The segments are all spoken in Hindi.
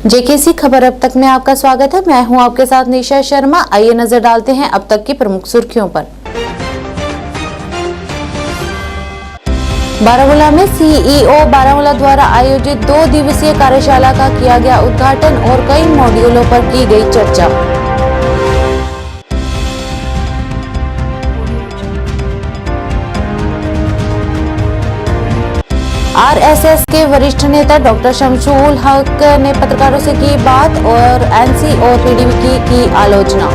जेकेसी खबर अब तक में आपका स्वागत है। मैं हूं आपके साथ निशा शर्मा। आइए नजर डालते हैं अब तक की प्रमुख सुर्खियों पर। बारामूला में सीईओ बारामूला द्वारा आयोजित 2 दिवसीय कार्यशाला का किया गया उद्घाटन और कई मॉड्यूलों पर की गई चर्चा। आरएसएस के वरिष्ठ नेता डॉक्टर शमशुल हक ने पत्रकारों से की बात और एनसी और पीडीपी की आलोचना।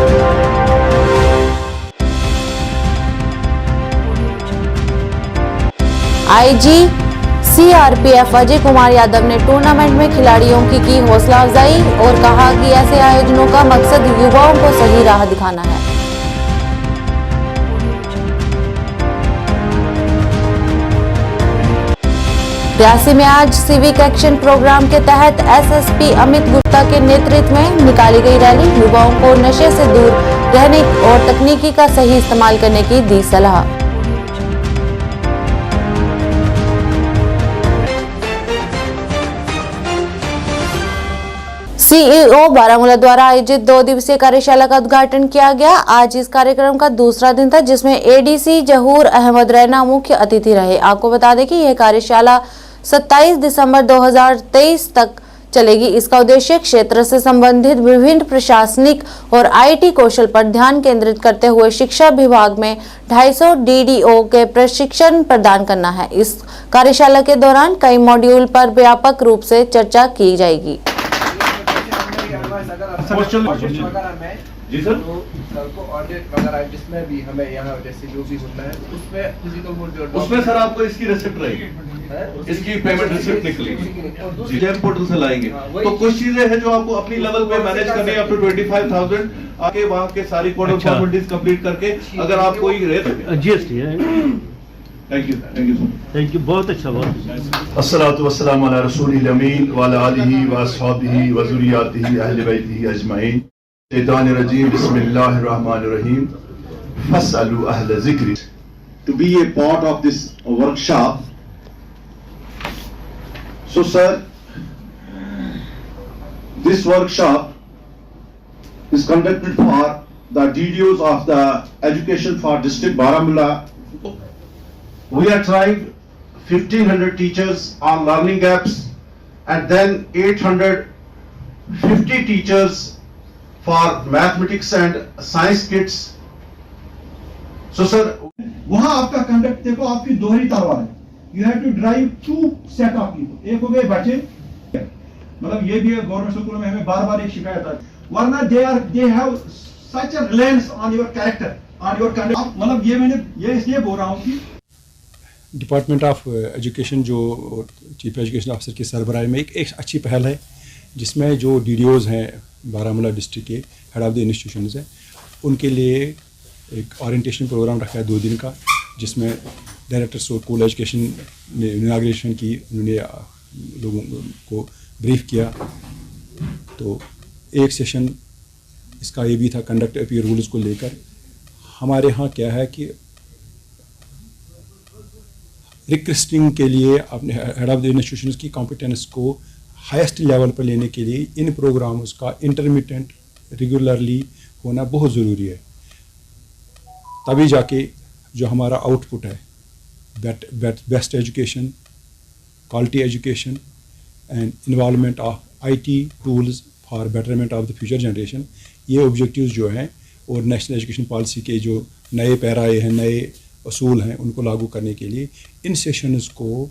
आईजी सीआरपीएफ अजय कुमार यादव ने टूर्नामेंट में खिलाड़ियों की हौसला अफजाई और कहा कि ऐसे आयोजनों का मकसद युवाओं को सही राह दिखाना है। रियासी में आज सिविक एक्शन प्रोग्राम के तहत एसएसपी अमित गुप्ता के नेतृत्व में निकाली गई रैली। युवाओं को नशे से दूर रहने और तकनीकी का सही इस्तेमाल करने की दी सलाह। सीईओ बारामूला द्वारा आयोजित 2 दिवसीय कार्यशाला का उद्घाटन किया गया। आज इस कार्यक्रम का दूसरा दिन था, जिसमें एडीसी जहूर अहमद रैना मुख्य अतिथि रहे। आपको बता दें कि यह कार्यशाला 27 दिसंबर 2023 तक चलेगी। इसका उद्देश्य क्षेत्र से संबंधित विभिन्न प्रशासनिक और आईटी कौशल पर ध्यान केंद्रित करते हुए शिक्षा विभाग में 250 डीडीओ के प्रशिक्षण प्रदान करना है। इस कार्यशाला के दौरान कई मॉड्यूल पर व्यापक रूप से चर्चा की जाएगी। जी सर, कल को ऑडिट वगैरह जिसमें भी हमें यहाँ जैसे जो भी होता है उसमें फिजिकल मोड उसमें सर आपको इसकी रिसिप्ट रहेगी, इसकी पेमेंट रिसिप्ट निकलेगी जी जेम पोर्टल से लाएंगे। तो कुछ चीजें हैं जो आपको अपनी लेवल पे मैनेज करनी है। अप टू 25,000 आके वहाँ के सारी कोड ऑफ फॉर्मेलिटीज कंप्लीट करके अगर आप कोई जीएसटी है। थैंक यू थैंक यू, बहुत अच्छा बहुत। अस्सलातु वस्सलामु अला रसूलिल अमीन व अला आलिहि व अस्हाबिहि व ज़ुर्रिय्यतिहि अहले बैतिहि अजमईन। शैतानिर रजीम बिस्मिल्लाहिर रहमानिर रहीम। फस्अलू अहले ज़िक्र। To be a part of this workshop. So sir, this workshop is conducted for the DDOs of the education for district Baramulla. We are trying 1,500 teachers on learning gaps and then 850 teachers for mathematics and science kits. So sir, वहां आपका कंडक्ट देखो, आपकी दोहरी तलवार है। You have to drive 2 set of people. एक हो गए बच्चे, मतलब ये भी गवर्नमेंट स्कूलों में हमें बार-बार एक शिकायत है, वरना they have such a reliance on your character, on your conduct. मतलब ये मैंने ये इसलिए बोल रहा हूँ कि डिपार्टमेंट ऑफ एजुकेशन जो चीफ एजुकेशन ऑफिसर की सरबराही में एक अच्छी पहल है, जिसमें जो डीडीओज़ हैं बारामूला डिस्ट्रिक्ट के हेड ऑफ़ द इंस्टीट्यूशंस हैं, उनके लिए एक ओरिएंटेशन प्रोग्राम रखा है 2 दिन का, जिसमें डायरेक्टर स्कूल एजुकेशन ने इनाग्रेशन की, उन्होंने लोगों को ब्रीफ किया। तो एक सेशन इसका ये भी था कंडक्ट अपीयर रूल्स को लेकर। हमारे यहाँ क्या है कि रिक्वेस्टिंग के लिए अपने हेड ऑफ़ द इंस्टीट्यूशंस की कॉम्पिटेंस को हाईएस्ट लेवल पर लेने के लिए इन प्रोग्राम्स का इंटरमिटेंट रेगुलरली होना बहुत ज़रूरी है। तभी जाके जो हमारा आउटपुट है best education, quality education and involvement of IT tools for betterment of the future generation, ये ऑब्जेक्टिव्स जो हैं और नेशनल एजुकेशन पॉलिसी के जो नए पैराए हैं, नए असूल हैं, उनको लागू करने के लिए इन सेशंस को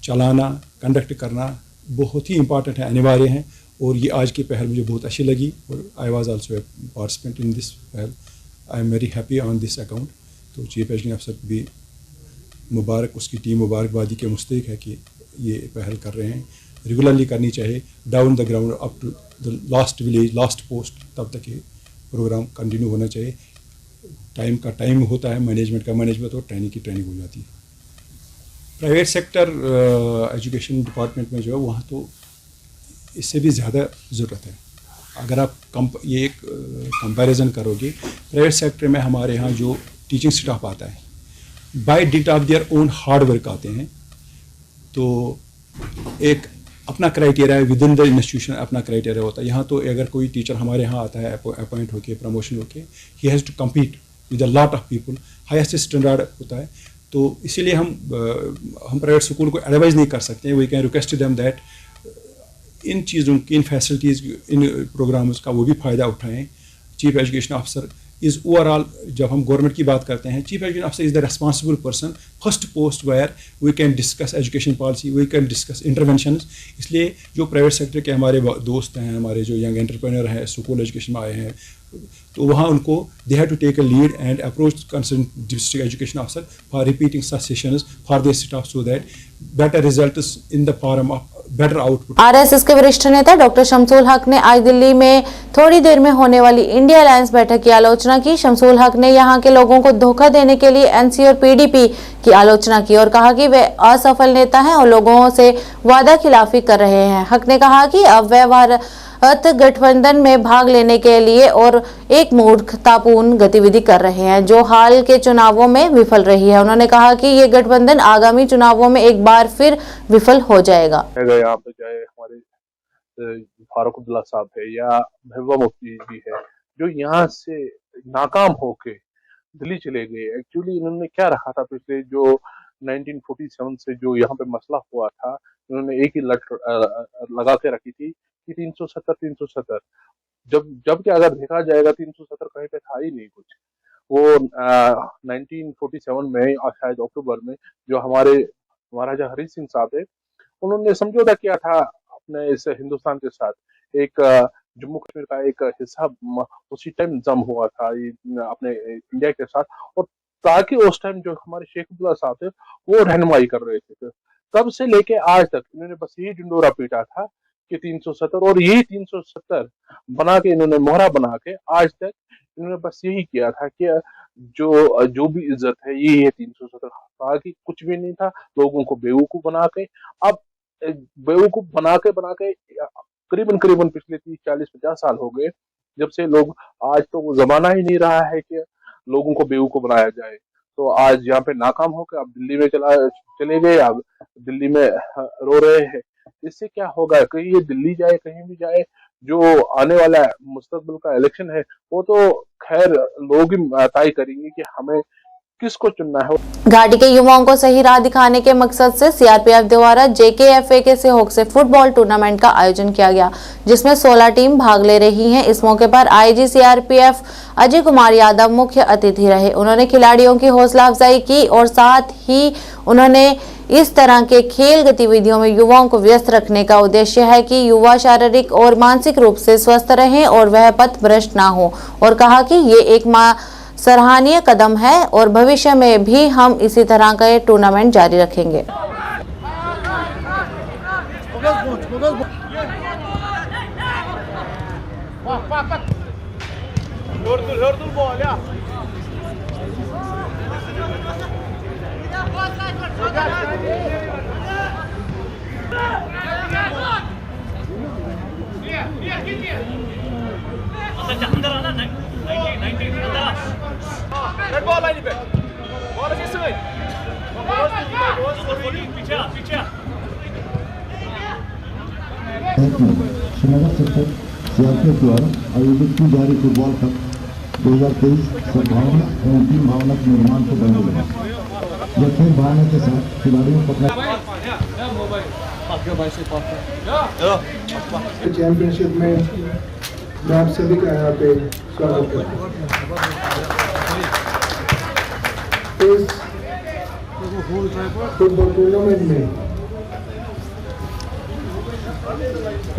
चलाना, कंडक्ट करना बहुत ही इम्पॉर्टेंट है, अनिवार्य हैं। और ये आज की पहल मुझे बहुत अच्छी लगी और I was also participant in this पहल। I am very happy on this account. तो चीफ एजुकेशन अफसर भी मुबारक, उसकी टीम मुबारकबादी के मुस्तहिक है कि ये पहल कर रहे हैं। रेगुलरली करनी चाहिए, down the ground up to the last village, last post, तब तक ये प्रोग्राम कंटिन्यू होना चाहिए। टाइम का टाइम होता है, मैनेजमेंट का मैनेजमेंट और ट्रेनिंग की ट्रेनिंग हो जाती है। प्राइवेट सेक्टर एजुकेशन डिपार्टमेंट में जो है वहाँ तो इससे भी ज़्यादा ज़रूरत है। अगर आप ये एक कंपैरिजन करोगे, प्राइवेट सेक्टर में हमारे यहाँ जो टीचिंग स्टाफ आता है बाय डिट of their own hard work आते हैं, तो एक अपना क्राइटेरिया है, विद इन द इंस्टीट्यूशन अपना क्राइटेरिया होता है। यहाँ तो अगर कोई टीचर हमारे यहाँ आता है अपॉइंट होके प्रमोशन होके, he has to compete with a lot of people, highest standard होता है। तो इसीलिए हम प्राइवेट स्कूल को एडवाइज़ नहीं कर सकते हैं। We can request them that इन चीज़ों की, इन फैसिलिटीज़, इन प्रोग्राम्स का वो भी फ़ायदा उठाएँ। Chief education officer is overall, जब हम गवर्नमेंट की बात करते हैं, chief education officer is the responsible person, first post where we can discuss education policy, we can discuss interventions. इसलिए जो प्राइवेट सेक्टर के हमारे दोस्त हैं, हमारे जो यंग एंटरप्रेन्योर हैं, स्कूल एजुकेशन में आए हैं, तो वहाँ उनको they have to take a lead and approach concern district education officer for repeating such sessions for their staff so that better results in the form of better output. RSS के वरिष्ठ नेता डॉक्टर शमसूल हक ने आज दिल्ली में थोड़ी देर में होने वाली इंडिया अलायंस बैठक की आलोचना की। शमसूल हक ने यहां के लोगों को धोखा देने के लिए एनसी और पीडीपी की आलोचना की और कहा कि वे असफल नेता हैं और लोगों से वादा खिलाफी कर रहे हैं। हक ने कहा कि अब वे भारत गठबंधन में भाग लेने के लिए और एक मूर्खतापूर्ण गतिविधि कर रहे हैं जो हाल के चुनावों में विफल रही है। उन्होंने कहा कि ये गठबंधन आगामी चुनावों में एक बार फिर विफल हो जाएगा। यहाँ पे चाहे हमारे फारूक अब्दुल्ला साहब है या महबूबा मुफ्ती जी है, जो यहाँ से नाकाम होके दिल्ली चले गए। एक्चुअली इन्होंने क्या रखा था, पिछले जो 1947 से जो यहाँ पे मसला हुआ था, इन्होंने एक ही लट लगा के रखी थी कि 370 जबकि अगर देखा जाएगा 370 कहीं पे था ही नहीं कुछ। वो 1947 में शायद अक्टूबर में जो हमारे महाराजा हरि सिंह साहब है, उन्होंने समझौता किया था अपने इस हिंदुस्तान के साथ। एक जम्मू कश्मीर का एक हिस्सा उसी टाइम जम हुआ था अपने इंडिया के साथ, और ताकि उस टाइम जो हमारे शेख अब्दुल्ला साहब थे वो रहनुमाई कर रहे थे। तब से लेके आज तक इन्होंने बस यही ढिंडोरा पीटा था कि 370, और यही 370 बना के इन्होंने मोहरा बना के आज तक इन्होंने बस यही किया था कि जो भी इज्जत है यही है 370। बाकी कुछ भी नहीं था। लोगों को बेवकूफ बना के, अब बेवकूफ बना के करीबन पिछले 30-40-50 साल हो गए जब से लोग, आज तो वो जमाना ही नहीं रहा है कि लोगों को बेवकूफ बनाया जाए। तो आज यहाँ पे नाकाम होकर अब दिल्ली में चले गए, अब दिल्ली में रो रहे हैं। इससे क्या होगा, कहीं ये दिल्ली जाए कहीं भी जाए, जो आने वाला मुस्तकबिल का इलेक्शन है वो तो खैर लोग ही तय करेंगे कि हमें किसको चुनना है। घाटी के युवाओं को सही राह दिखाने के मकसद से सीआरपीएफ द्वारा जेकेएफए के सहयोग से फुटबॉल टूर्नामेंट का आयोजन किया गया, जिसमें 16 टीम भाग ले रही हैं। इस मौके पर आईजी सीआरपीएफ अजय कुमार यादव मुख्य अतिथि रहे। उन्होंने खिलाड़ियों की हौसला अफजाई की और साथ ही उन्होंने इस तरह के खेल गतिविधियों में युवाओं को व्यस्त रखने का उद्देश्य है कि युवा शारीरिक और मानसिक रूप से स्वस्थ रहें और वह पथ भ्रष्ट ना हो, और कहा कि ये एक सराहनीय कदम है और भविष्य में भी हम इसी तरह का टूर्नामेंट जारी रखेंगे। श्रीनगर सेक्टर सीआरपीएफ द्वारा आयोजित की जा रही फुटबॉल कप 2023 सद्भावना एवं टीम भावना के निर्माण को बढ़ावा देगा। यह खेल भावना के साथ खिलाड़ियों को चैंपियनशिप में मैं आप सभी का यहाँ पे स्वागत करता हूँ। इस फुटबॉल टूर्नामेंट में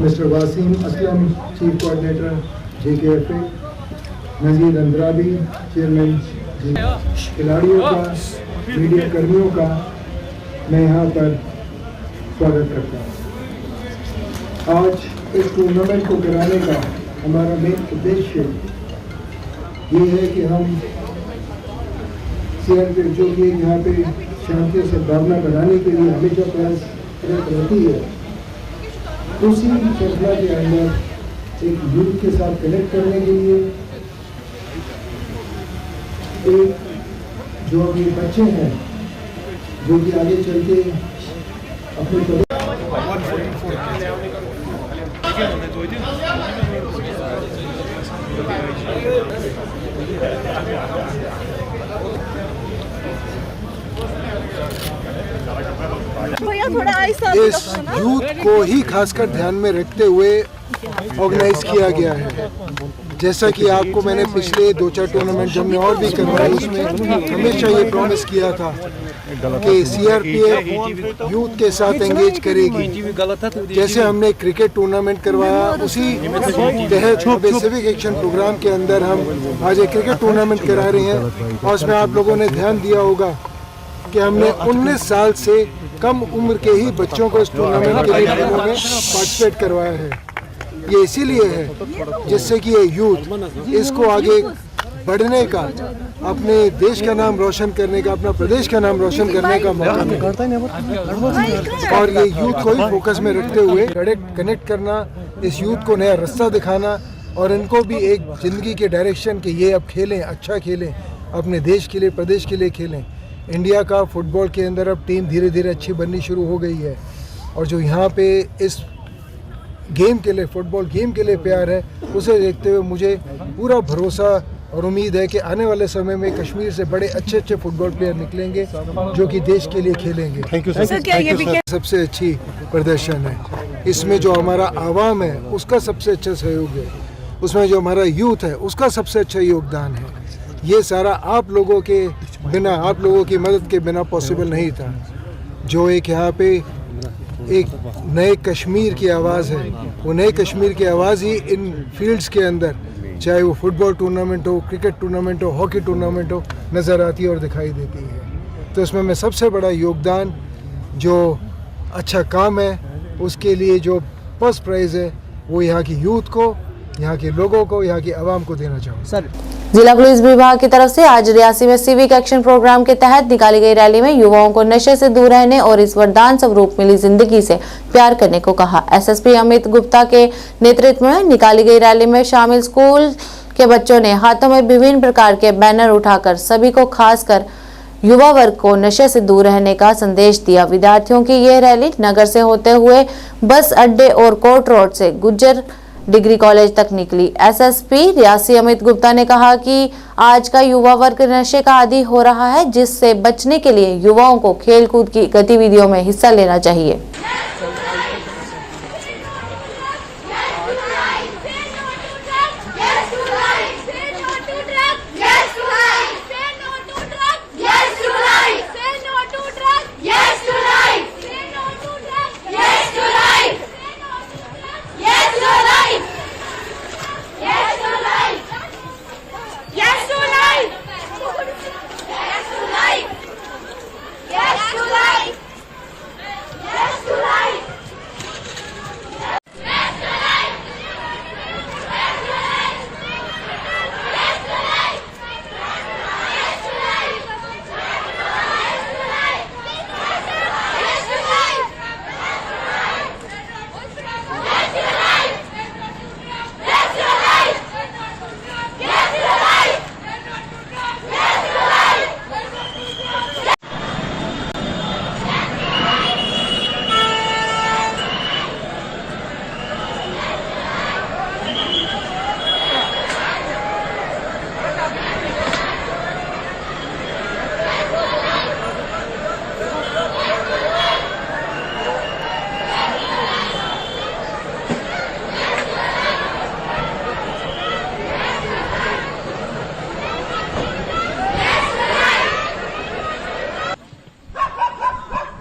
mister Wasim Aslam chief coordinator JKFA, Nazir Andrabi chairman, खिलाड़ियों का, मीडिया कर्मियों का मैं यहाँ पर स्वागत करता हूँ। आज इस टूर्नामेंट को कराने का हमारा मेन उद्देश्य ये है कि हम सीआरपीएफ जो कि यहाँ पे शांति और सद्भावना बनाने के लिए हमेशा प्रयास रहती है, उसी श्रृंखला के अंदर एक यूथ के साथ कनेक्ट करने के लिए, एक जो अभी बच्चे हैं जो कि आगे चल के अपनी इस यूथ को ही खासकर ध्यान में रखते हुए ऑर्गेनाइज किया गया है। जैसा कि आपको मैंने पिछले 2-4 टूर्नामेंट जब मैं और भी करवाया उसमें हमेशा ये प्रॉमिस किया था कि सीआरपीएफ यूथ के साथ एंगेज करेगी। जैसे हमने क्रिकेट टूर्नामेंट करवाया उसी तहत सिविक एक्शन प्रोग्राम के अंदर हम आज एक क्रिकेट टूर्नामेंट करा रहे हैं और उसमें आप लोगों ने ध्यान दिया होगा कि हमने 19 साल से कम उम्र के ही बच्चों को इस टूर्नामेंट के लिए पार्टिसिपेट करवाया है। ये इसीलिए है जिससे कि ये यूथ इसको आगे बढ़ने का, अपने देश का नाम रोशन करने का, अपना प्रदेश का नाम रोशन करने का मौका मिले। और ये यूथ को ही फोकस में रखते हुए कनेक्ट करना, इस यूथ को नया रास्ता दिखाना और इनको भी एक ज़िंदगी के डायरेक्शन के ये अब खेलें, अच्छा खेलें, अपने देश के लिए, प्रदेश के लिए खेलें। इंडिया का फुटबॉल के अंदर अब टीम धीरे धीरे अच्छी बननी शुरू हो गई है और जो यहाँ पे इस गेम के लिए, फुटबॉल गेम के लिए प्यार है, उसे देखते हुए मुझे पूरा भरोसा और उम्मीद है कि आने वाले समय में कश्मीर से बड़े अच्छे अच्छे फुटबॉल प्लेयर निकलेंगे जो कि देश के लिए खेलेंगे। Thank you sir. सबसे अच्छी प्रदर्शन है इसमें, जो हमारा आवाम है उसका सबसे अच्छा सहयोग है, उसमें जो हमारा यूथ है उसका सबसे अच्छा योगदान है। ये सारा आप लोगों के बिना, आप लोगों की मदद के बिना पॉसिबल नहीं था। जो एक यहाँ पे एक नए कश्मीर की आवाज़ है, वो नए कश्मीर की आवाज़ ही इन फील्ड्स के अंदर, चाहे वो फुटबॉल टूर्नामेंट हो, क्रिकेट टूर्नामेंट हो, हॉकी टूर्नामेंट हो, नज़र आती है और दिखाई देती है। तो इसमें मैं सबसे बड़ा योगदान जो अच्छा काम है उसके लिए जो फर्स्ट प्राइज़ है वो यहाँ की यूथ को, यहाँ के लोगों को, यहाँ की आवाम को देना चाहूँ। सर, जिला पुलिस विभाग की तरफ से आज रियासी में सिविक एक्शन प्रोग्राम के तहत निकाली गई रैली में युवाओं को नशे से दूर रहने और इस वरदान स्वरूप मिली जिंदगी से प्यार करने को कहा। एसएसपी अमित गुप्ता के नेतृत्व में निकाली गई रैली में शामिल स्कूल के बच्चों ने हाथों में विभिन्न प्रकार के बैनर उठाकर सभी को, खासकर युवा वर्ग को नशे से दूर रहने का संदेश दिया। विद्यार्थियों की यह रैली नगर से होते हुए बस अड्डे और कोर्ट रोड से गुज्जर डिग्री कॉलेज तक निकली। एसएसपी रियासी अमित गुप्ता ने कहा कि आज का युवा वर्ग नशे का आदी हो रहा है, जिससे बचने के लिए युवाओं को खेलकूद की गतिविधियों में हिस्सा लेना चाहिए।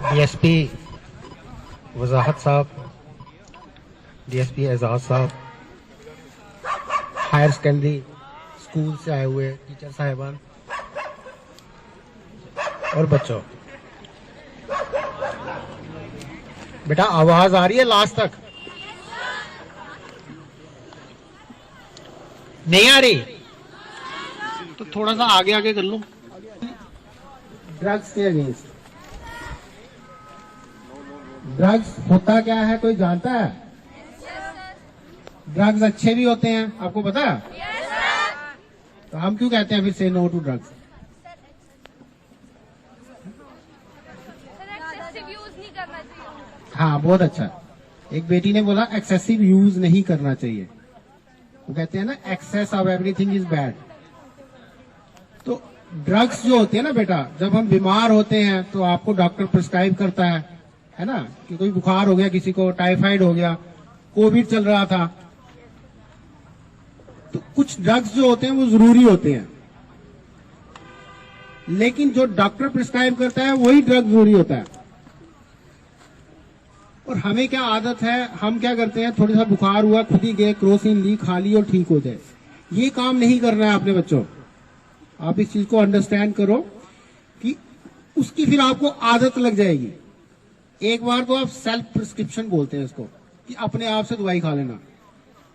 डीएसपी वजाहत साहब, डीएसपी एजाज साहब, हायर सेकेंडरी स्कूल से आए हुए टीचर साहिबान और बच्चों, बेटा आवाज आ रही है लास्ट तक? नहीं आ रही तो थोड़ा सा आगे आगे कर लो। ड्रग्स के अगेंस्ट, ड्रग्स होता क्या है कोई जानता है? ड्रग्स अच्छे भी होते हैं, आपको पता है? तो हम क्यों कहते हैं फिर से नो टू ड्रग्स? हाँ, बहुत अच्छा। एक बेटी ने बोला एक्सेसिव यूज नहीं करना चाहिए। वो कहते हैं ना, excess of everything is bad. तो ड्रग्स जो होते हैं ना बेटा, जब हम बीमार होते हैं तो आपको डॉक्टर प्रिस्क्राइब करता है ना, कि कोई बुखार हो गया, किसी को टाइफाइड हो गया, कोविड चल रहा था, तो कुछ ड्रग्स जो होते हैं वो जरूरी होते हैं, लेकिन जो डॉक्टर प्रिस्क्राइब करता है वही ड्रग जरूरी होता है। और हमें क्या आदत है, हम क्या करते हैं, थोड़ा सा बुखार हुआ, खुद ही गए, क्रोसिन ली, खा ली और ठीक हो जाए। ये काम नहीं करना है अपने बच्चों। आप इस चीज को अंडरस्टैंड करो कि उसकी फिर आपको आदत लग जाएगी। एक बार तो आप सेल्फ प्रिस्क्रिप्शन बोलते हैं इसको, कि अपने आप से दवाई खा लेना।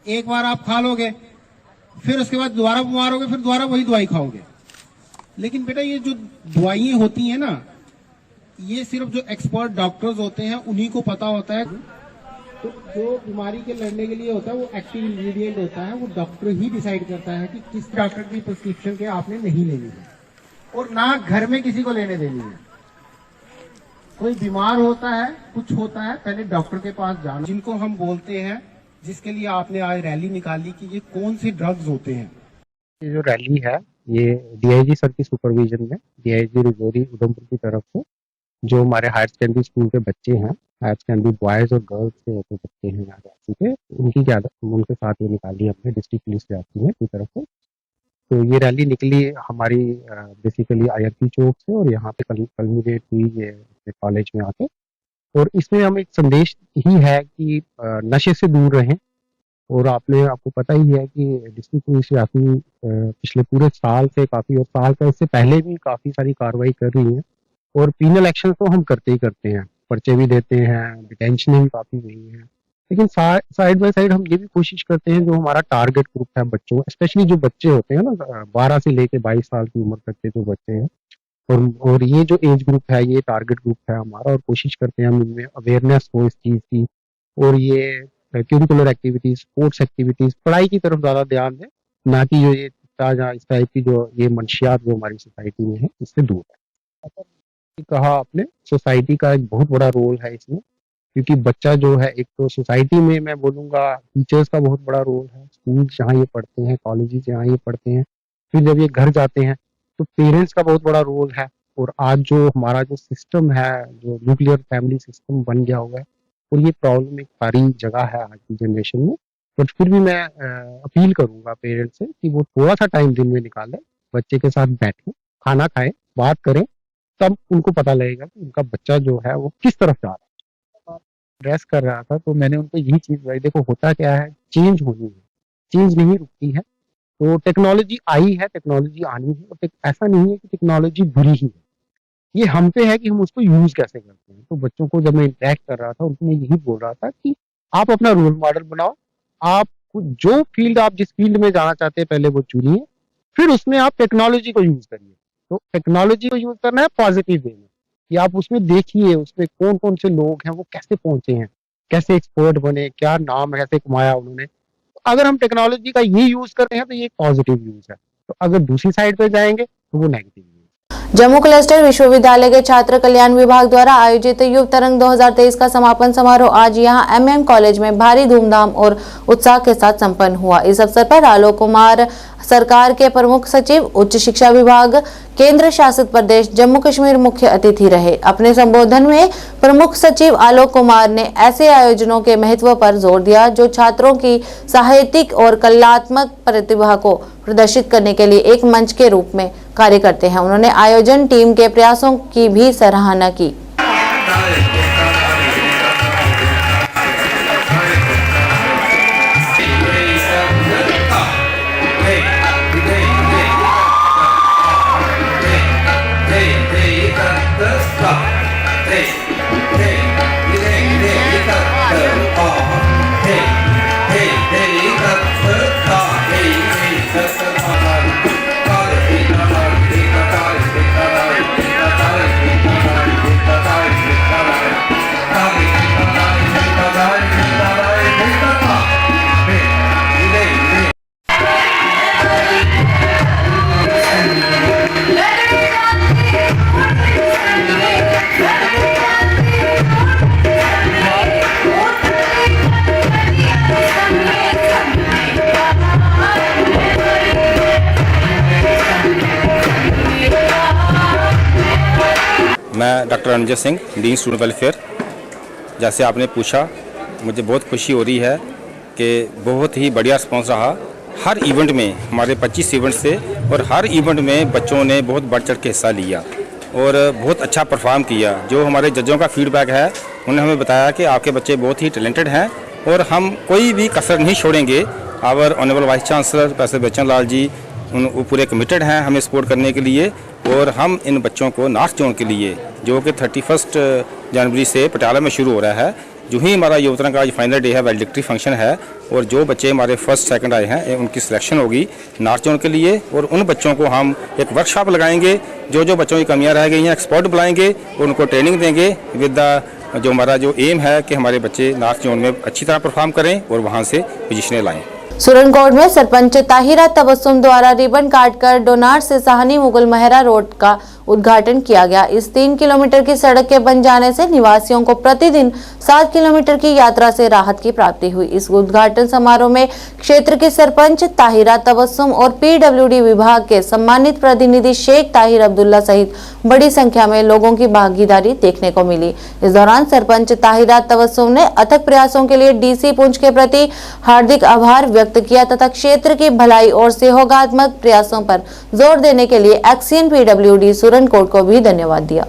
एक बार आप खा लोगे, फिर उसके बाद दोबारा बीमार होगे, फिर दोबारा वही दवाई खाओगे। लेकिन बेटा ये जो दवाइयां होती हैं ना, ये सिर्फ जो एक्सपर्ट डॉक्टर्स होते हैं उन्हीं को पता होता है। तो जो बीमारी के लड़ने के लिए होता है वो एक्टिव इंग्रेडिएंट होता है, वो डॉक्टर ही डिसाइड करता है कि किस डॉक्टर की प्रिस्क्रिप्शन के आपने नहीं लेनी है, और ना घर में किसी को लेने देनी है। कोई बीमार होता है, कुछ होता है, पहले डॉक्टर के पास जाना। जिनको हम बोलते हैं, जिसके लिए आपने आज रैली निकाली कि ये कौन से ड्रग्स होते हैं। ये जो रैली है ये डीआईजी सर की सुपरविजन में, डीआईजी रिजौरी उधमपुर की तरफ से, जो हमारे हायर सेकेंडरी स्कूल के बच्चे हैं, हायर सेकेंडरी बॉयज और गर्ल्स के जो बच्चे हैं यहाँ रांची के, उनके साथ ये निकाली हमने डिस्ट्रिक्ट पुलिस रांची है की तरफ से। तो ये रैली निकली हमारी बेसिकली आईआरपी चौक से, और यहाँ पे कल्मिनेट हुई ये कॉलेज में आके। और इसमें हम एक संदेश ही है कि नशे से दूर रहें। और आपको पता ही है कि डिस्ट्रिक्ट पुलिस रांची पिछले पूरे साल से काफी, और साल का इससे पहले भी काफी सारी कार्रवाई कर रही है। और पीनल एक्शन तो हम करते ही करते हैं, पर्चे भी देते हैं, डिटेंशन भी काफी हुई है। लेकिन साइड बाय साइड हम ये भी कोशिश करते हैं, जो हमारा टारगेट ग्रुप है बच्चों, स्पेशली जो बच्चे होते हैं ना 12 से लेके 22 साल की उम्र तक के जो बच्चे हैं, और ये जो एज ग्रुप है ये टारगेट ग्रुप है हमारा। और कोशिश करते हैं हम इनमें अवेयरनेस हो इस चीज की, और ये करिकुलर एक्टिविटीज, स्पोर्ट्स एक्टिविटीज, पढ़ाई की तरफ ज्यादा ध्यान दें, ना कि जो ये इस टाइप की जो ये मंशियात जो हमारी सोसाइटी में है इससे दूर है। कहा आपने, सोसाइटी का एक बहुत बड़ा रोल है इसमें, क्योंकि बच्चा जो है, एक तो सोसाइटी में मैं बोलूंगा टीचर्स का बहुत बड़ा रोल है, स्कूल जहाँ ये पढ़ते हैं, कॉलेजेस जहाँ ये पढ़ते हैं, फिर जब ये घर जाते हैं तो पेरेंट्स का बहुत बड़ा रोल है। और आज जो हमारा जो सिस्टम है, जो न्यूक्लियर फैमिली सिस्टम बन गया हुआ है, और ये प्रॉब्लम एक सारी जगह है आज की जनरेशन में। बट फिर भी मैं अपील करूंगा पेरेंट्स से कि वो थोड़ा सा टाइम दिन में निकालें, बच्चे के साथ बैठें, खाना खाएं, बात करें, तब उनको पता लगेगा कि उनका बच्चा जो है वो किस तरफ जा रहा है। ड्रेस कर रहा था तो मैंने उनको यही चीज बताई, देखो होता क्या है, चेंज होनी है, चेंज नहीं रुकती है। तो टेक्नोलॉजी आई है, टेक्नोलॉजी आनी है, और ऐसा नहीं है कि टेक्नोलॉजी बुरी ही है, ये हम पे है कि हम उसको यूज कैसे करते हैं। तो बच्चों को जब मैं इंटरेक्ट कर रहा था, उनको मैं यही बोल रहा था कि आप अपना रोल मॉडल बनाओ, आप जो फील्ड, आप जिस फील्ड में जाना चाहते हैं पहले वो चुनिए, फिर उसमें आप टेक्नोलॉजी को यूज करिए। तो टेक्नोलॉजी को यूज करना है पॉजिटिव वे में, कि आप उसमें देखिए उसमें कौन कौन से लोग हैं, वो कैसे पहुंचे हैं, कैसे एक्सपर्ट बने, क्या नाम कैसे कमाया उन्होंने। तो अगर हम टेक्नोलॉजी का ये यूज करते हैं तो ये पॉजिटिव यूज है, तो अगर दूसरी साइड पे जाएंगे तो वो नेगेटिव। जम्मू क्लस्टर विश्वविद्यालय के छात्र कल्याण विभाग द्वारा आयोजित युव तरंग 2023 का समापन समारोह आज यहां एमएम कॉलेज में भारी धूमधाम और उत्साह के साथ संपन्न हुआ। इस अवसर पर आलोक कुमार सरकार के प्रमुख सचिव, उच्च शिक्षा विभाग, केंद्र शासित प्रदेश जम्मू कश्मीर मुख्य अतिथि रहे। अपने संबोधन में प्रमुख सचिव आलोक कुमार ने ऐसे आयोजनों के महत्व पर जोर दिया जो छात्रों की साहित्यिक और कलात्मक प्रतिभा को प्रदर्शित करने के लिए एक मंच के रूप में कार्य करते हैं। उन्होंने आयोजन टीम के प्रयासों की भी सराहना की। मैं doctor Anujay Singh, dean student welfare. जैसे आपने पूछा, मुझे बहुत खुशी हो रही है कि बहुत ही बढ़िया रिस्पॉन्स रहा। हर इवेंट में हमारे 25 इवेंट से और हर इवेंट में बच्चों ने बहुत बढ़ चढ़ के हिस्सा लिया और बहुत अच्छा परफॉर्म किया। जो हमारे जजों का फीडबैक है, उन्होंने हमें बताया कि आपके बच्चे बहुत ही टैलेंटेड हैं और हम कोई भी कसर नहीं छोड़ेंगे। Our honourable vice chancellor professor Bachchan Lal ji वो पूरे कमिटेड हैं हमें सपोर्ट करने के लिए और हम इन बच्चों को नॉर्थ जोन के लिए, जो कि 31 जनवरी से पटियाला में शुरू हो रहा है, जो ही हमारा योजना का आज फाइनल डे है, वैलिडिक्ट्री फंक्शन है और जो बच्चे हमारे फर्स्ट सेकंड आए हैं उनकी सिलेक्शन होगी नॉर्थ जोन के लिए और उन बच्चों को हम एक वर्कशॉप लगाएंगे। जो बच्चों की कमियां रह गई हैं एक्सपर्ट बुलाएंगे और उनको ट्रेनिंग देंगे विद द जो हमारा जो एम है कि हमारे बच्चे नॉर्थ जोन में अच्छी तरह परफॉर्म करें और वहाँ से पोजीशनें लाएँ। सुरनकोट में सरपंच ताहिरा तबस्सुम द्वारा रिबन काटकर डोनार से साहनी मुगल महरा रोड का उद्घाटन किया गया। इस 3 किलोमीटर की सड़क के बन जाने से निवासियों को प्रतिदिन 7 किलोमीटर की यात्रा से राहत की प्राप्ति हुई। इस उद्घाटन समारोह में क्षेत्र के सरपंच ताहिरा तबस्सुम और पीडब्ल्यूडी विभाग के सम्मानित प्रतिनिधि शेख ताहिर अब्दुल्ला सहित बड़ी संख्या में लोगों की भागीदारी देखने को मिली। इस दौरान सरपंच ताहिरा तबस्सुम ने अथक प्रयासों के लिए डीसी पुंछ के प्रति हार्दिक आभार व्यक्त किया तथा क्षेत्र की भलाई और सहयोगात्मक प्रयासों पर जोर देने के लिए एक्सियन पीडब्ल्यूडी सुरनकोट को भी धन्यवाद दिया।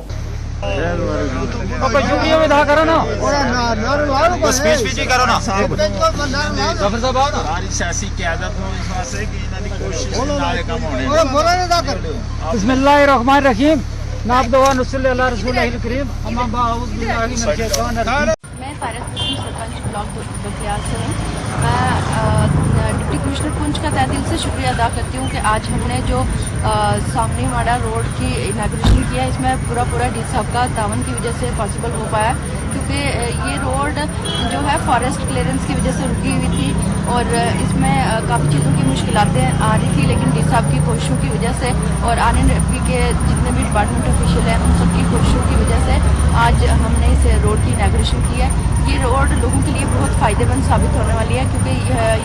बिस्मिल्लाहिर्रहमानिर्रहीम। मैं फारक सरपंच ब्लॉक बख्तियार से हूँ। मैं डिप्टी कमिश्नर पुंछ का तहे दिल से शुक्रिया अदा करती हूँ कि आज हमने जो सामने माड़ा रोड की इनाग्रेशन किया, इसमें पूरा डी साहब का तावन की वजह से पॉसिबल हो पाया, क्योंकि ये रोड जो है फॉरेस्ट क्लियरेंस की वजह से रुकी हुई थी और इसमें काफ़ी चीज़ों की मुश्किलातें आ रही थी, लेकिन डी साहब की कोशिशों की वजह से और आरएनएफपी के जितने भी डिपार्टमेंट ऑफिशियल हैं उन सबकी कोशिशों की वजह से आज हमने इस रोड की इनाग्रेशन की है। ये रोड लोगों के लिए बहुत फ़ायदेमंद साबित होने वाली है, क्योंकि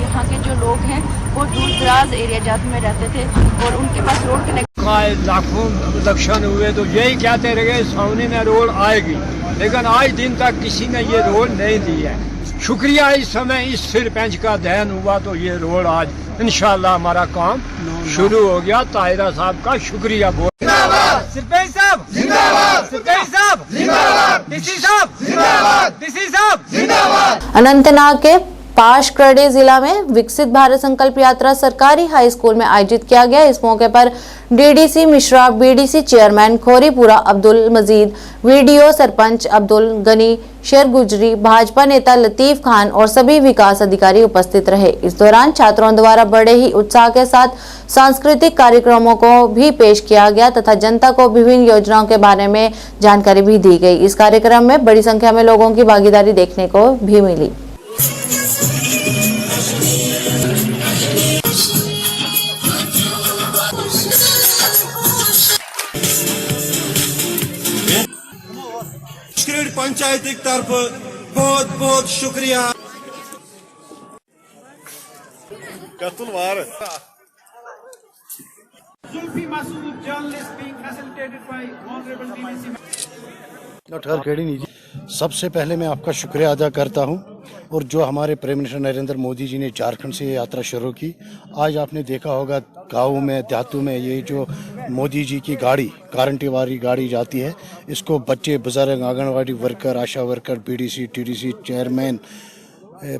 यहाँ के जो लोग हैं वो दूर दराज एरिया जात में रहते थे और उनके पास रोड कनेक्ट लाखों इलेक्शन हुए तो यही कहते रहे सामने में रोड आएगी, लेकिन आज दिन तक किसी ने ये रोड नहीं दी है। शुक्रिया इस समय इस सरपंच का ध्यान हुआ तो ये रोड आज इंशाल्लाह हमारा काम शुरू हो गया। ताहिरा साहब का शुक्रिया बोल। सरपंच साहब जिंदाबाद, सरपंच साहब जिंदाबाद, डीसी साहब जिंदाबाद, डीसी साहब जिंदाबाद। अनंतनाग के पाश करड़े जिला में विकसित भारत संकल्प यात्रा सरकारी हाई स्कूल में आयोजित किया गया। इस मौके पर DDC Mishra, BDC chairman Khoripura Abdul Majid, VDO sarpanch Abdul Gani, Sher Gujri, Bhajpa नेता लतीफ खान और सभी विकास अधिकारी उपस्थित रहे। इस दौरान छात्रों द्वारा बड़े ही उत्साह के साथ सांस्कृतिक कार्यक्रमों को भी पेश किया गया तथा जनता को विभिन्न योजनाओं के बारे में जानकारी भी दी गई। इस कार्यक्रम में बड़ी संख्या में लोगों की भागीदारी देखने को भी मिली। पंचायत की तरफ बहुत बहुत शुक्रिया। सबसे पहले मैं आपका शुक्रिया अदा करता हूं और जो हमारे प्राइम मिनिस्टर नरेंद्र मोदी जी ने झारखंड से यात्रा शुरू की, आज आपने देखा होगा गाँव में देहातों में ये जो मोदी जी की गाड़ी गारंटी वाली गाड़ी जाती है, इसको बच्चे, बुजुर्ग, anganwadi worker, Asha worker, BDC, TDC, chairman,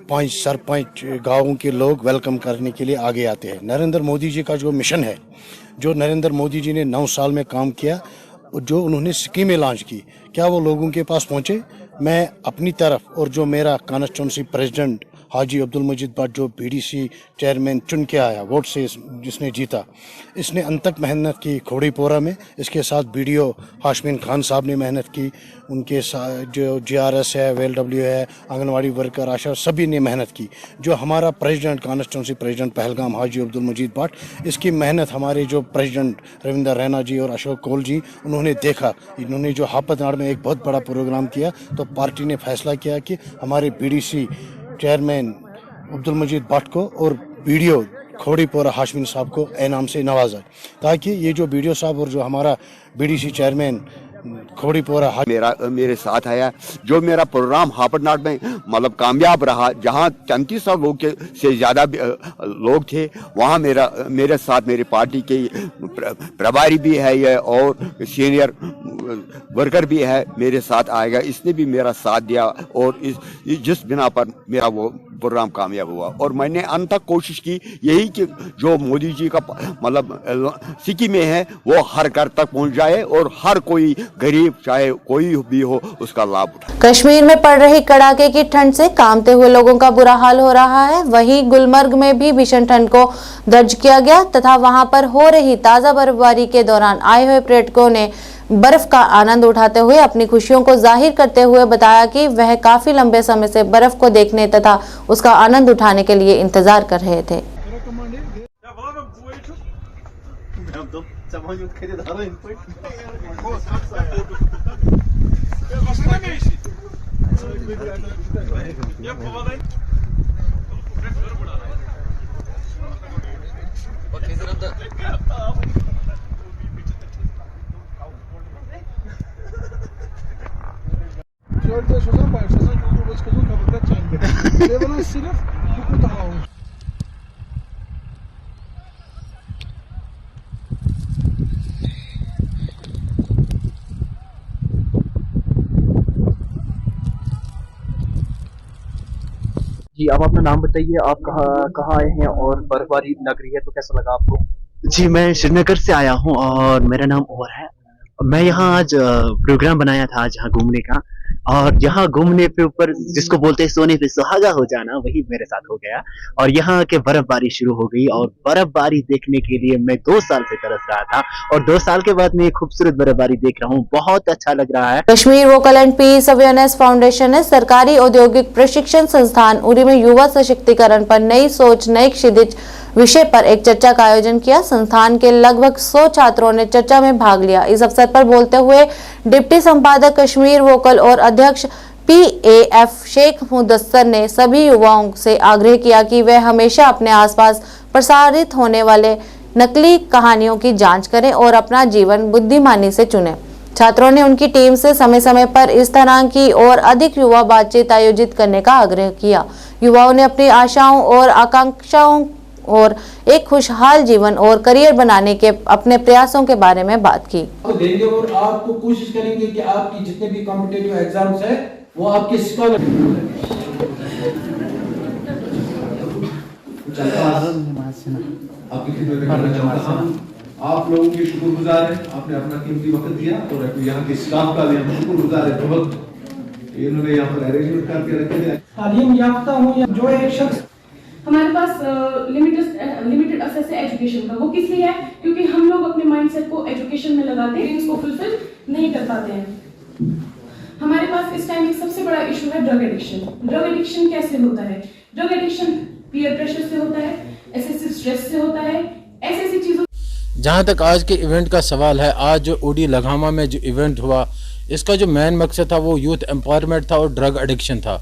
5 sarpanch, गाँव के लोग वेलकम करने के लिए आगे आते हैं। नरेंद्र मोदी जी का जो मिशन है, जो नरेंद्र मोदी जी ने 9 साल में काम किया, जो उन्होंने स्कीमें लॉन्च की, क्या वो लोगों के पास पहुँचे? मैं अपनी तरफ और जो मेरा कॉन्स्टिट्यूंसी प्रेसिडेंट हाजी अब्दुल मजीद भट्ट जो बीडीसी चेयरमैन चुन के आया वोट से, जिसने जीता, इसने अंतक मेहनत की खोड़ीपोरा में। इसके साथ बीडीओ हाशमीन खान साहब ने मेहनत की, उनके साथ जो जीआरएस है, वेलडब्ल्यू है, आंगनवाड़ी वर्कर, आशा, सभी ने मेहनत की। जो हमारा president constituency president Pahalgam Haji Abdul मजीद भट्ट, इसकी मेहनत हमारे जो प्रेसिडेंट रविंदर रैना जी और अशोक कोल जी, उन्होंने देखा। इन्होंने जो हापतनाड़ में एक बहुत बड़ा प्रोग्राम किया, तो पार्टी ने फैसला किया कि हमारे बीडीसी चेयरमैन अब्दुल मजीद भट्ट को और बीडीओ खोड़ीपोरा हाशमीन साहब को इनाम से नवाजा, ताकि ये जो बीडीओ साहब और जो हमारा बीडीसी चेयरमैन खोड़ीपोरा मेरे साथ आया, जो मेरा प्रोग्राम हापड़नाट में मतलब कामयाब रहा, जहां 3300 लोग से ज़्यादा लोग थे, वहां मेरे साथ मेरी पार्टी के प्रभारी भी है ये और सीनियर वर्कर भी है मेरे साथ आएगा, इसने भी मेरा साथ दिया और जिस बिना पर मेरा वो प्रोग्राम कामयाब हुआ। और मैंने अंत तक कोशिश की यही कि जो मोदी जी का मतलब सिक्किम में है वो हर घर तक पहुंच जाए और हर कोई गरीब चाहे कोई भी हो उसका लाभ उठाए। कश्मीर में पड़ रही कड़ाके की ठंड से कांपते हुए लोगों का बुरा हाल हो रहा है। वहीं गुलमर्ग में भी भीषण ठंड को दर्ज किया गया तथा वहां पर हो रही ताजा बर्फबारी के दौरान आए हुए पर्यटकों ने बर्फ का आनंद उठाते हुए अपनी खुशियों को जाहिर करते हुए बताया कि वह काफी लंबे समय से बर्फ को देखने तथा उसका आनंद उठाने के लिए इंतजार कर रहे थे। जी, आप अपना नाम बताइए, आप कहाँ आए हैं और बर्फबारी लग रही है तो कैसा लगा आपको? जी, मैं श्रीनगर से आया हूँ और मेरा नाम उमर है। मैं यहाँ आज प्रोग्राम बनाया था आज यहाँ घूमने का, और यहाँ घूमने पे ऊपर जिसको बोलते हैं सोने पे सुहागा हो जाना, वही मेरे साथ हो गया। और यहाँ के बर्फबारी शुरू हो गई और बर्फबारी देखने के लिए मैं 2 साल से तरस रहा था और 2 साल के बाद मैं खूबसूरत बर्फबारी देख रहा हूँ, बहुत अच्छा लग रहा है। Kashmir vocal and peace awareness foundation ने सरकारी औद्योगिक प्रशिक्षण संस्थान उरी में युवा सशक्तिकरण पर नई सोच नई क्षितिज विषय पर एक चर्चा का आयोजन किया। संस्थान के लगभग 100 छात्रों ने चर्चा में भाग लिया। इस अवसर पर बोलते हुए डिप्टी संपादक कश्मीर वोकल और अध्यक्ष PAF शेख मुदस्सर ने सभी युवाओं से आग्रह किया कि वे हमेशा अपने आसपास प्रसारित होने वाले नकली कहानियों की जांच करें और अपना जीवन बुद्धिमानी से चुनें। छात्रों ने उनकी टीम से समय समय पर इस तरह की और अधिक युवा बातचीत आयोजित करने का आग्रह किया। युवाओं ने अपनी आशाओं और आकांक्षाओं और एक खुशहाल जीवन और करियर बनाने के अपने प्रयासों के बारे में बात की। देंगे और आपको कोशिश करेंगे कि आपकी जितने भी कॉम्पिटिटिव एग्जाम्स है वो आपके स्कॉलर आपकी खिदमत में करना चाहता हूं। आप लोगों के शुक्रगुजार हैं, आपने अपना कीमती वक्त दिया और यहाँ के स्टाफ का भी हम शुक्रगुजार है। बहुत इन्होंने यहाँ पर अरेंजमेंट करके रखे थे। तालीम याफ्ता हो या जो एक शख्स हमारे पास लिमिटेड एक्सेस है एजुकेशन का, वो किस लिए है? क्योंकि हम लोग अपने माइंडसेट को एजुकेशन में लगाते हैं, इसको फुलफिल नहीं कर पाते हैं। हमारे पास इस टाइम एक सबसे बड़ा इशू है ड्रग एडिक्शन। ड्रग एडिक्शन कैसे होता है? ड्रग एडिक्शन पीयर प्रेशर से होता है, एक्सेसिव स्ट्रेस से होता है, ऐसी चीजों। जहाँ तक आज के इवेंट का सवाल है, आज जो ओडी लगामा में जो इवेंट हुआ, इसका जो मेन मकसद था वो यूथ एम्पावरमेंट था और ड्रग एडिक्शन था।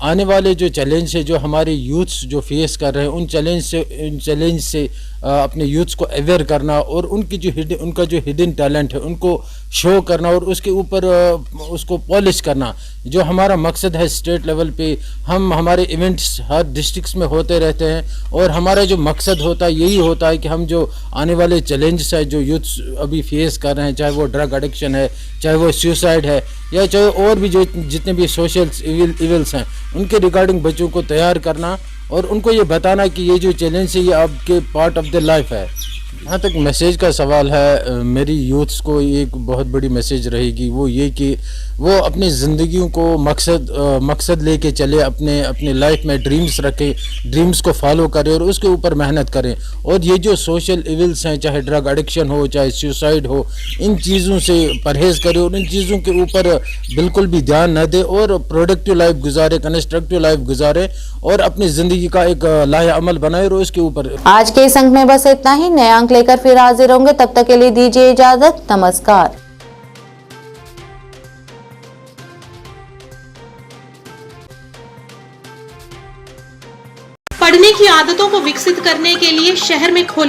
आने वाले जो चैलेंज है जो हमारे यूथ्स जो फेस कर रहे हैं, उन चैलेंज से अपने यूथ्स को अवेयर करना और उनका जो हिडन टैलेंट है उनको शो करना और उसके ऊपर उसको पॉलिश करना, जो हमारा मकसद है। स्टेट लेवल पे हम हमारे इवेंट्स हर डिस्ट्रिक्ट्स में होते रहते हैं और हमारा जो मकसद होता है यही होता है कि हम जो आने वाले चैलेंजेस है जो यूथ्स अभी फेस कर रहे हैं, चाहे वो ड्रग एडिक्शन है, चाहे वो सुसाइड है, या चाहे और भी जो जितने भी सोशल इविल्स हैं, उनके रिगार्डिंग बच्चों को तैयार करना और उनको ये बताना कि ये जो चैलेंज है ये आपके पार्ट ऑफ द लाइफ है। जहाँ तक मैसेज का सवाल है, मेरी यूथ्स को एक बहुत बड़ी मैसेज रहेगी, वो ये कि वो अपनी ज़िंदगियों को मकसद लेके चले, अपने लाइफ में ड्रीम्स रखें, ड्रीम्स को फॉलो करें और उसके ऊपर मेहनत करें। और ये जो सोशल इविल्स हैं, चाहे ड्रग एडिक्शन हो, चाहे सुसाइड हो, इन चीज़ों से परहेज़ करें और इन चीज़ों के ऊपर बिल्कुल भी ध्यान न दें और प्रोडक्टिव लाइफ गुजारे, कंस्ट्रक्टिव लाइफ गुजारे और अपनी ज़िंदगी का एक लाहे अमल बनाए और उसके ऊपर। आज के इस अंक में बस इतना ही। नए अंक लेकर फिर हाजिर होंगे, तब तक के लिए दीजिए इजाजत। नमस्कार। पढ़ने की आदतों को विकसित करने के लिए शहर में खोले